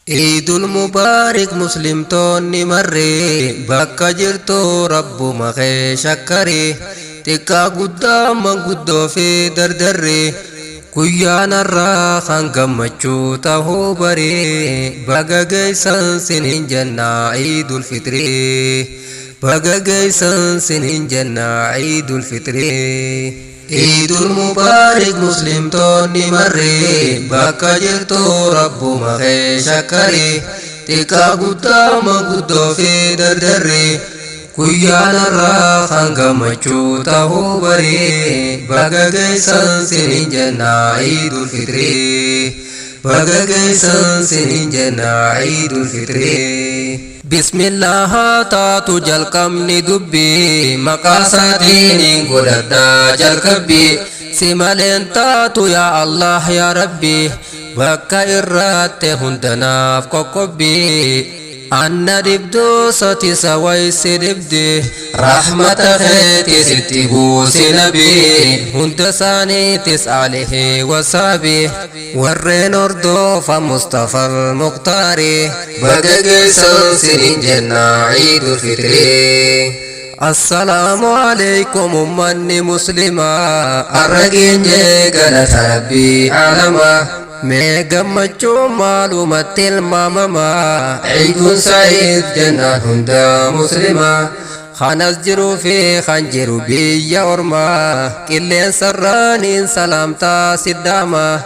Eidul Mubaarak muslimtoonni marree bakka jirtu rabbuma kee shakkaree xiqqaa guddaa manguddoo fi dardarree guyyaan har'aa kan gammachuu tahuu baree baga geessan siniin jennaa Eidul Fitrii baga geessan siniin jennaa Eidul Fitrii. Eidul Mubaarak muslimtoonni marree bakka jirtu rabbuma kee shakkaree xiqqaa guddaa manguddoo fi dardarree guyyaan har'aa kan gammachuu tahuu baree baga geessan siniin jennaa Eidul Fitrii baga geessan siniin jennaa Eidul Fitrii. Bismillah taatu jalqabni dubbii maqaa isaatiin godhadhaa jalqabbii si maleen taatu yaa Allah yaa Rabbi bakka irratti hundanaaf qoqqobbii anna dibduu sati sawaysi dibdi rahmata keeti sitti buusi nabii hunda isaaniitis alihi wasaabi warreen hordoofa Mustafa al-Muqtaari baga geessan siniin jennaa Eidul Fitrii. Assalaamu alaykum ummanni muslimaa har'a geenye galata rabbii alamaa mee gammachuu maalumatti ilmaamamaa Eidul Sa'iid jennaan hunda muslimaa kanas jiruu fi kan jiru biyya ormaa qilleensarraaniin salaamtaa siddaamaa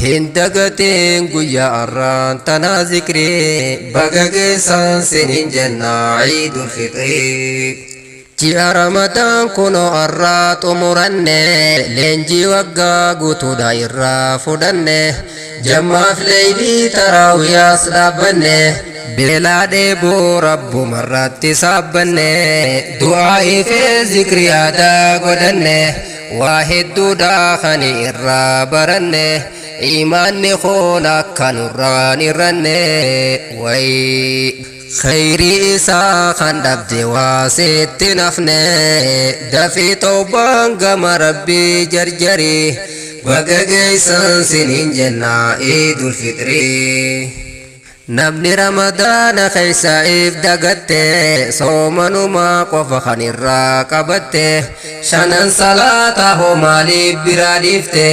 hin dagateen guyyaa har'aan tanaa zikrii baga geessan siniin jennaa Eidul Fitrii. Ji'a Ramadaan kunoo har'aa xumuranne leenjii waggaa guutuudha irraa fudhanne jammaaf leeylii taraawiyaas dhaabbanne beelaa dheebuu rabbumarratti saabbanne du'aa'ii fi zikrii aadaa godhanne waa hedduudha kan irraa baranne imaanni kun akka nurraan irranne wayi khayrii isaa kan dhabde waa sitti nafne dafii tawbaan gama rabbii jarjari baga geessan siniin jennaa Eidul Fitrii. Namni Ramadaana keessa if dagatte soomanuma qofa kan irraa qabatte shanan salaata hoo maaliif biraa dhiifte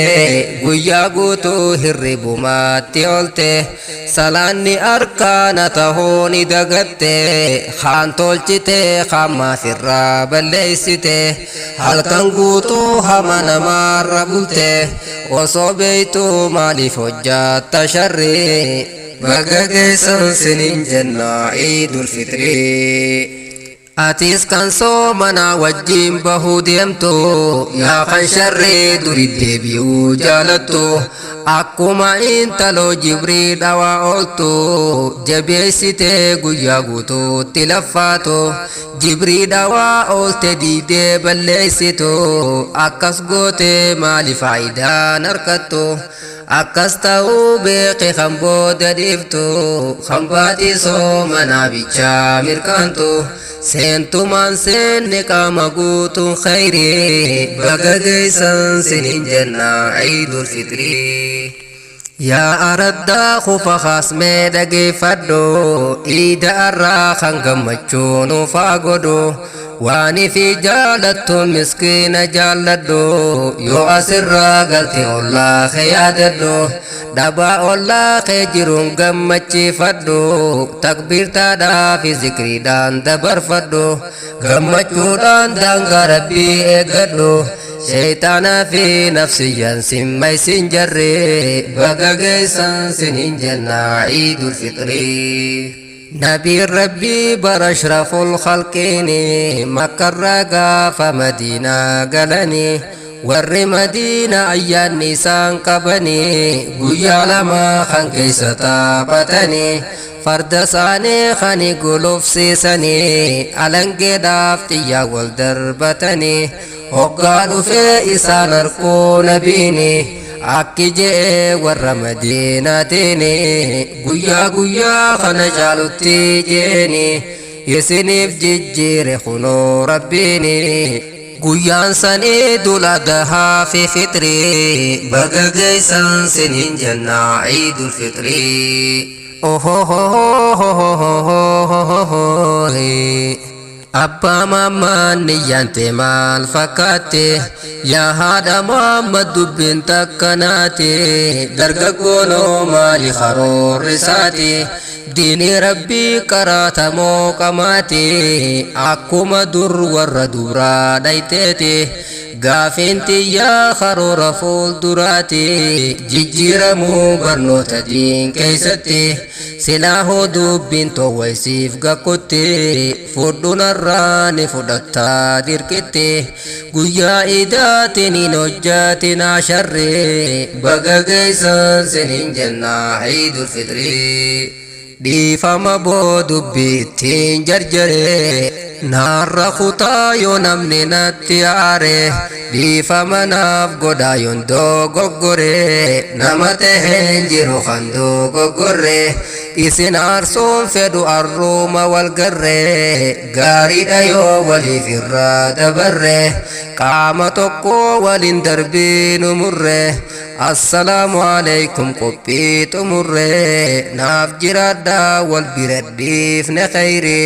guyyaa guutuu hirribumaatti oolte salaanni arkaana tahuu ni dagatte haan tolchite hammaaf irraa balleeysite halkan guutuu hama namaarra bulte osoo beeytuu maaliif hojjaatta sharrii baga geessan siniin jennaa Eidul Fitrii. Atis kan soomana wajjin bahuu deemtu yaa kan sharrii durii deebi'uu jaalattu akkuma intaloo Jibriil dhawaa ooltu jabeessite guyyaa guutuutti laffaatu Jibriil dhawaa oolte diidee balleessitu akkas goote maali faayidaan harkattu akkas ta'uu beeke kan booda dhiiftu kan baatii soomanaa bichaa mirkaantu seentumaan seenne qaama guutuun khayrii baga geessan siniin jennaa Eidul Fitrii. Yaa araddaa kufa kaasmee dhageeffadhu iida irraa kan gammachuu nuuf haa godhu waani fi jaalattu miskiina jaalladhu yoo asirraa galte ollaa kee yaadadhu dhabaa ollaa kee jiruun gammachiifadhu takbiirtaadhaa fi zikriidhaan dabarfadhu gammachuudhaan daangaa rabbii eeggadhu shaytaanaa fi nafsiyyan simmaysin jarree baga geessan siniin jennaa Eidul Fitrii. نبي ربي برشرف الخلقين مكر غاف مدينة قلني ور مدينة أيان نيسان قبني قيا لما خان كيسة تابتني فرد ساني خاني قلوف سيسني ألنقي دافتي والدربتني وقالوا في إسان أركو نبيني akki jee warra madiinaatiini guyyaa guyyaa kana jaalutti jeeni isiniif jijjiire kunoo rabbiini guyyaan sanii dula dahaa fi fitrii baga geessan siniin jennaa Eidul Fitrii. Abba mama niyyante maal fakkaate yaa haadha Muhammad dubbiin takkanaate dargaggoonoo maali karoorri isaati diinii rabbii karaatamoo qamaate akkuma dur warra duraa dhayteete gaafiin tiyyaa karoora fuulduraati jijjiiramuu barnoota diin keessatti silaa dubbiin towwaysiif gakkutte fudhunarraa ni fudhattaa dirqitte guyyaa idaatiin hin hojjaatin asharre baga geessan siniin jennaa Iidul Fitrii dhiifama boodubbiittiin jarjare naarra kutaa yoo namni natti aare dhiifama naaf godhaa yoon dogoggore nama taheen jiru kan dogoggorre isin aarsuun fedhu arruuma walgarre gaariidha yoo waliif irraa dabarre qaama tokko waliin darbiinu murre assalaamu alaykum qophii xumurre naaf jiraadhaa wal bira dhiifne khayri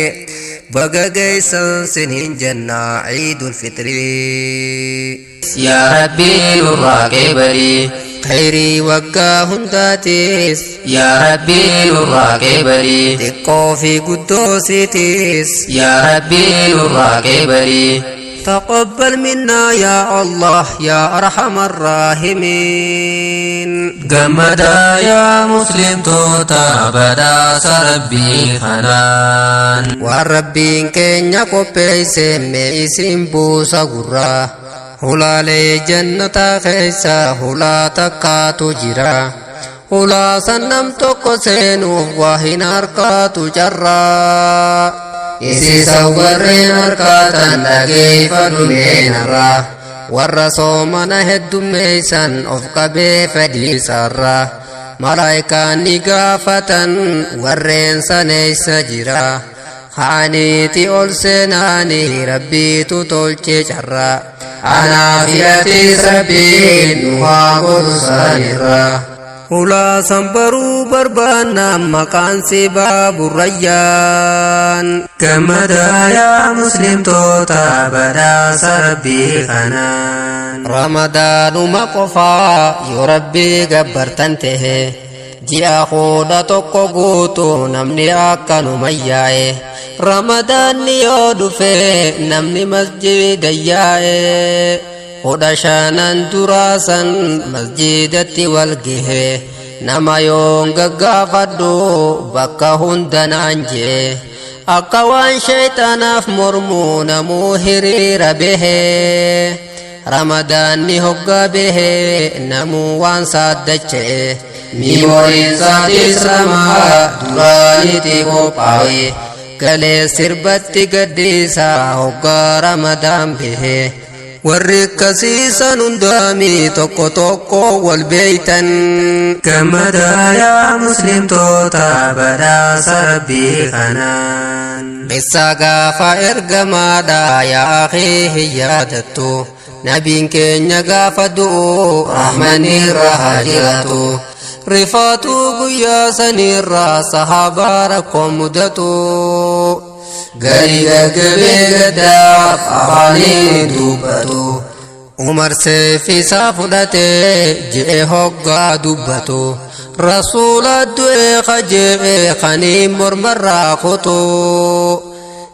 baga geessan siniin jennaa Iidul Fitrii yaa Rabbii nurraa qeebalii khayrii waggaa hundaatis yaa Rabbii nurraa qeebalii xiqqoo fi guddoo siitis yaa Rabbii nurraa qeebalii تقبل منا يا الله يا أرحم الراحمين جمدا يا مسلم توتا بدا سربي خنان والربين كن يقبل سمي سنبو سغرا هلا لي جنة خيسا هلا تكاتو جرا هلا سنم توكو سينو وهن أركاتو جرا isi sawwarreen harkaatan dhageeffadhumeenarraa warra soomana heddummeeysan of qabee fedhiisarraa malaayikaan ni gaafatan warreen saneeysa jira haaniiti ol seenaanii rabbiitu tolchee carraa anaa fi atiis rabbiin nu haa godhu sanirraa Hula sambaru barbaanna maqaan si Baabu Rayyaan gammada yaa muslimtoota badhaasa rabbii kanaan ramadaanuma qofaa yoo rabbii gabbartan tahe ji'a kudha tokko guutuu namni akkanuma yaa'e ramadaanni yoo dhufe namni masjida yaa'e Oda shanan durasan masjidatti walgehe nama yoon gaggaafadhu bakka hundanaan jee akka waan shayxaanaaf mormuu namuu hiriira behe ramadaanni hoggaa behe namuu waan saaddacha'e miimoriin saatis ramaa duraanitti qophaa'e galee sirbatti gaddiisaa hoggaa ramadaan behe warri akkasiisan hundaami tokko tokko wal beeytan gammada yaa muslimtoota badhaasa rabbii kanaan qissa gaafa ergamaadha yaa akhii hin yaadattu nabiin keenya gaafa du'u rahmanni irra haa jiraatu rifaatu guyyaa sanirraa sahaabaa rakkoo mudatu gari gaggabee gaddaaf afaanii dubbatu umar seefisaa fudhatee je'e hoggaa dubbatu rasuula du'e kaje'e kaniin mormarraa kutu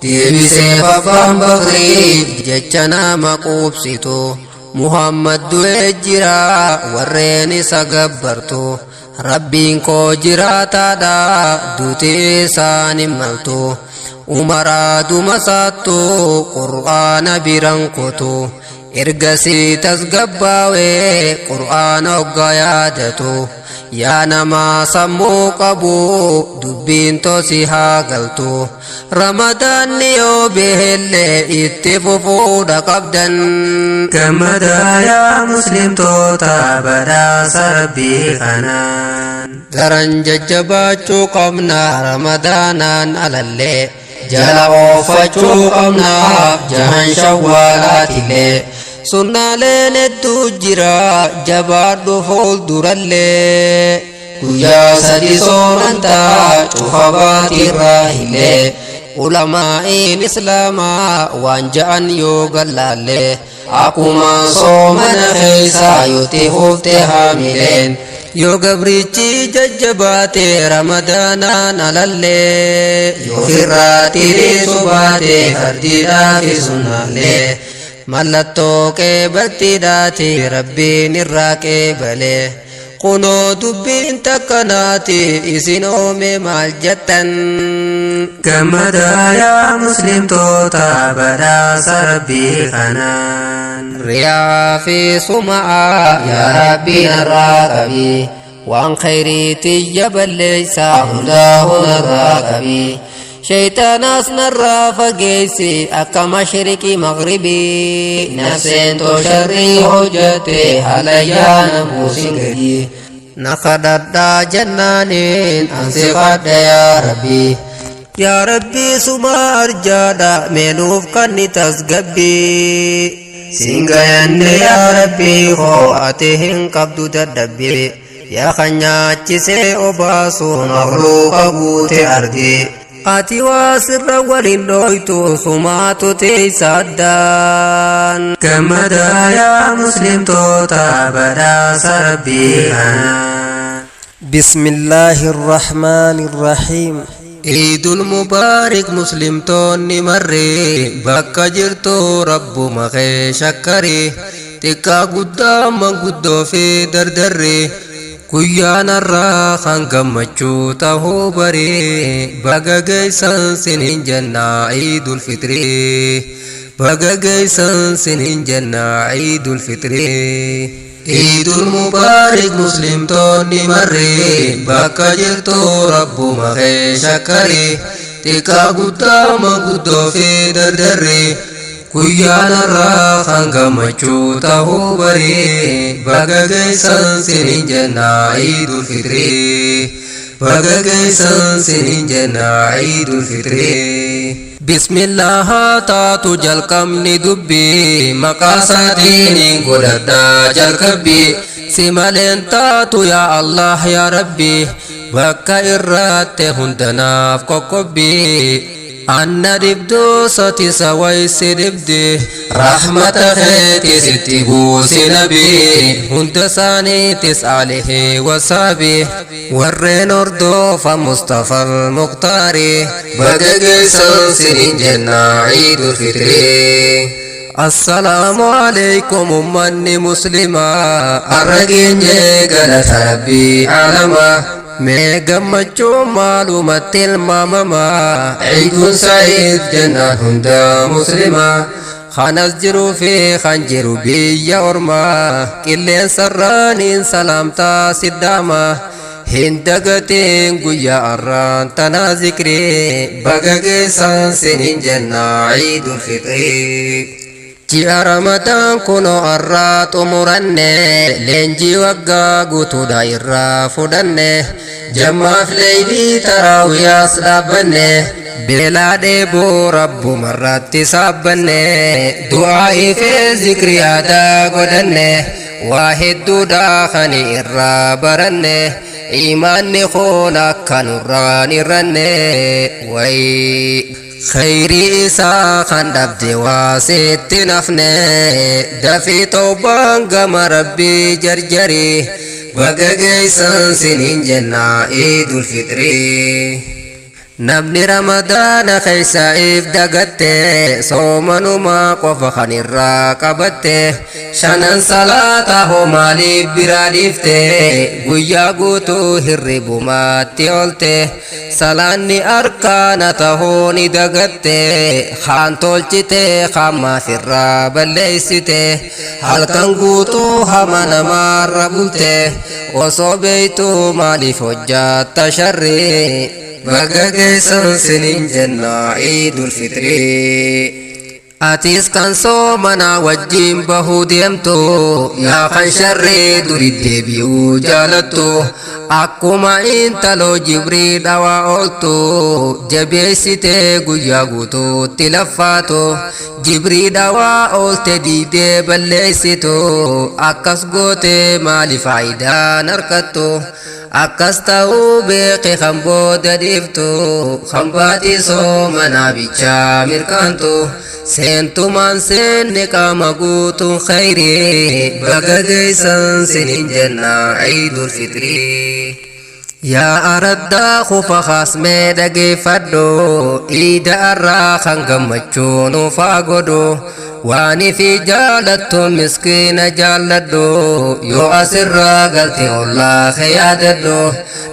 deebisee abbaan bakrii jecha nama quubsitu muhammad du'e jira warreen isa gabbartu rabbiin koo jiraataadha duuti isaan hin maltu umaraaduma saattu qur'aana biran kutu ergasii tasgabbaawee qur'aana hoggaa yaadatu yaa namaa sammuu qabu dubbiin tosi haa galtu ramadaanni yoo behellee itti fufuudha qabdan gammada yaa muslimtoota badhaasa rabbii kanaan daran jajjabaachuu qabna ramadaanaan alallee jala oofachuu qabna jahan shawwaalaatilee sunnaaleen hedduu jira jabaadhu fuuldurallee guyyaa sadi soomantaa cufa baatirraa hille ulamaa'iin islaamaa waan ja'an yoo gallaalle akkuma soomana keeysaa yooti huftee haamileen yoo gabrichi jajjabaate ramadaanaan alallee yoo firraatirii subaate fardiidhaa fi sunnaallee mallattoo qeebaltiidhaati rabbiin irraa qeebalee kunoo dubbiin takkanaati isin oome maal jettan gammadaa yaa muslimtoota badhaasa rabbii kanaan riyaa fi suma'aa yaa rabbiin irraa qabii waan khayriitiyya balleeysaa hundaa hunarraa qabii shaytaanas narraa fageeysi akka mashriqi maghribii nafseen too sharrii hojjate halayyaana buusin gadii nakadhadhaa jannaaniin ansi qadha yaa rabbii suma arjaadha meenuuf kanni tasgabbii singayanne yaa rabbii hoo ati hin qabdu dadhabbii yaa kan nyaachisee obaasu makhluuqa guute argii ati waa sirra waliin dhooytu sumaatu teeysa addaan gammadaa yaa muslimtoota badhaasa rabbii kanaan bismillaahi irrahmaani irrahiim Eidul Mubaarak muslimtoonni marree bakka jirtu rabbuma kee shakkaree xiqqaa guddaa manguddoo fi dardarree guyyaan har'aa kan gammachuu tahuu baree baga geessan siniin jennaa Eidul Fitrii baga geessan siniin jennaa Eidul Fitrii Eidul Mubaarak muslimtoonni marree bakka jirtu rabbuma kee shakkaree xiqqaa guddaa manguddoo fi dardarree guyyaan har'aa kan gammachuu tahuu baree baga geessan siniin jennaa Eidul Fitrii baga geessan siniin jennaa Eidul Fitrii bismillah taatu jalqabni dubbii maqaa isaatiin godhadhaa jalqabbii si maleen taatu yaa Allah yaa Rabbi bakka irratti hundanaaf qoqqobbii anna dibduu sati sawaysi dibdi rahmata keeti sitti buusi nabii hunda isaaniitis alihi wasaabi warreen hordoofa Mustafa al-Muqtaari baga geessan siniin jennaa Eidul Fitrii Assalaamu alaykum ummanni muslimaa har'a geenye galata rabbii alamaa mee gammachuu maalumatti ilmaamamaa Eidun Sa'iid jennaan hunda muslimaa kanas jiruu fi kan jiru biyya ormaa qilleensarraaniin salaamtaa siddaamaa hin dagateen guyyaa har'aan tanaa zikrii baga geessan siniin jennaa Eidul Fitrii ji'a Ramadaan kunoo har'aa xumuranne leenjii waggaa guutuudha irraa fudhanne jammaaf leeylii taraawiyaas dhaabbanne beelaa dheebuu rabbumarratti saabbanne du'aa'ii fi zikrii aadaa godhanne waa hedduudha kan irraa baranne imaanni kun akka nurraan irranne wayi khayrii isaa kan dhabde waa sitti nafne dafii tawbaan gama rabbii jarjari baga geessan siniin jennaa Eidul Fitrii namni Ramadaana keessa if dagatte soomanuma qofa kan irraa qabatte shanan salaata hoo maaliif biraa dhiifte guyyaa guutuu hirribumaatti oolte salaanni arkaana tahuu ni dagatte haan tolchite haan maafirraa balleeysite halkan guutuu hama namaarra bulte osoo beeytuu maaliif hojjaatta sharrii baga geessan siniin jennaa Eidul Fitrii atis kan soomana wajjin bahuu deemtu yaa kan sharree duri deebi'uu jaalattu akkuma intaloo Jibriil dhawaa ooltu jabeessitee guyyaa guutuutti laffaatu Jibriil dhawaa oolte diidee balleessitu akkas goote maali faayidaan harkattu akkas ta'uu beeke kan booda dhiiftu kan baatii soomanaa bichaa mirkaantu seentumaan seenne qaama guutuun khayrii baga geessan sinin jenna ciidul fitrii yaa araddaa kufa kaasmee dhageeffadhu iida arraa kan gammachuu nuufaa godhu waani fi jaalattuun miskiina jaalladhu yoo asirraa galte ollaa kee yaadadhu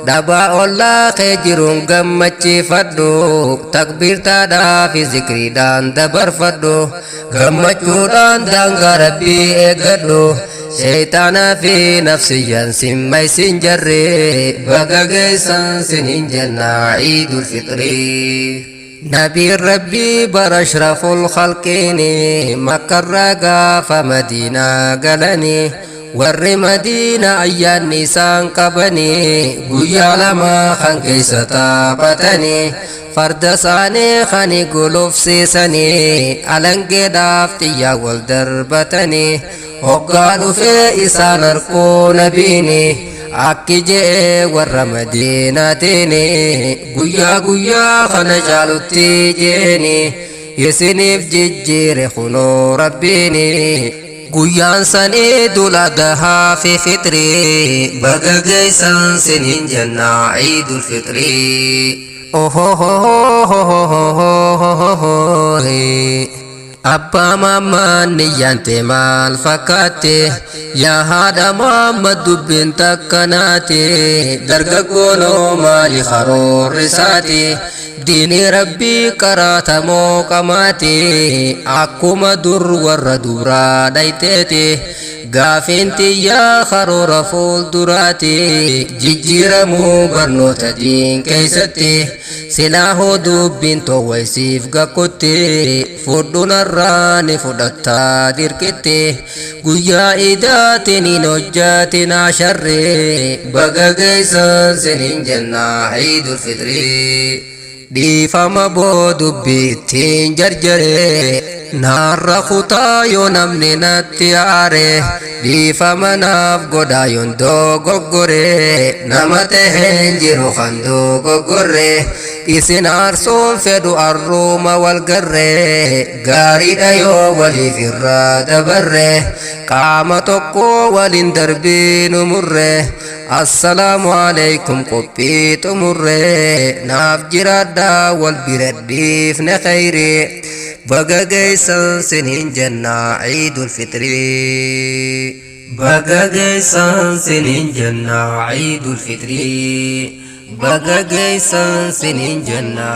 dhabaa ollaa kee jiruun gammachiifadhu takbiirtaadhaa fi zikriidhaan dabarfadhu gammachuudhaan daangaa rabbii eeggadhu shaytaanaa fi nafsiyyaan simmaysin jarre baga geessan sinin jenna ciidul fitrii نبي ربي برشرف الخلقين مكر قاف مدينة قلني ور مدينة أيان نيسان قبني قويا لما خان كيسة تابتني فرد ساني خاني قلوف سيساني ألنقي دافتي والدربتني وقالوا في إسان أركو نبيني akki jee warra madiinaatiini guyyaa kana caalutti jeeni isiniif jijjiire kunoo rabbiini guyyaan sanii dula dahaa fi fitrii baga geessan sinin jenna ciidul fitrii abbaa mammaan niyyaante maal fakkaate yaa haadha Muhammad dubbiin takkanaate dargaggoonoo maali karoorrisaate diini rabbii qaraatamoo qamaate akkuma dur warra duraa dhayteete gaafiin tiyyaa karoora fuulduraate jijjiiramuu barnoota diin keeysatti silaa hoo dubbiin towwaysiif gakkotte fudhunarraa ni fudhattaa dirqitte guyyaa idaatiin hojjaatin asharre baga geessan sinin jenna ciidul fitrii dhiifama boo dubbiittiin jarjare naarra kutaa yoo namni natti aare dhiifama naaf godhaa yoon dogoggore nama taheen jiru kan dogoggorre isin aarsuun fedhu arruuma wal garre gaariidha yoo waliif irraa dabarre qaama tokko waliin darbiinu murre assalaamu alaykum qophii xumurre naaf jiraadhaa wal biradhiifne khayri baga geessan sinin jenna ciidul fitrii baga geessan sinin jenna ciidul fitrii baga geessan sinin jenna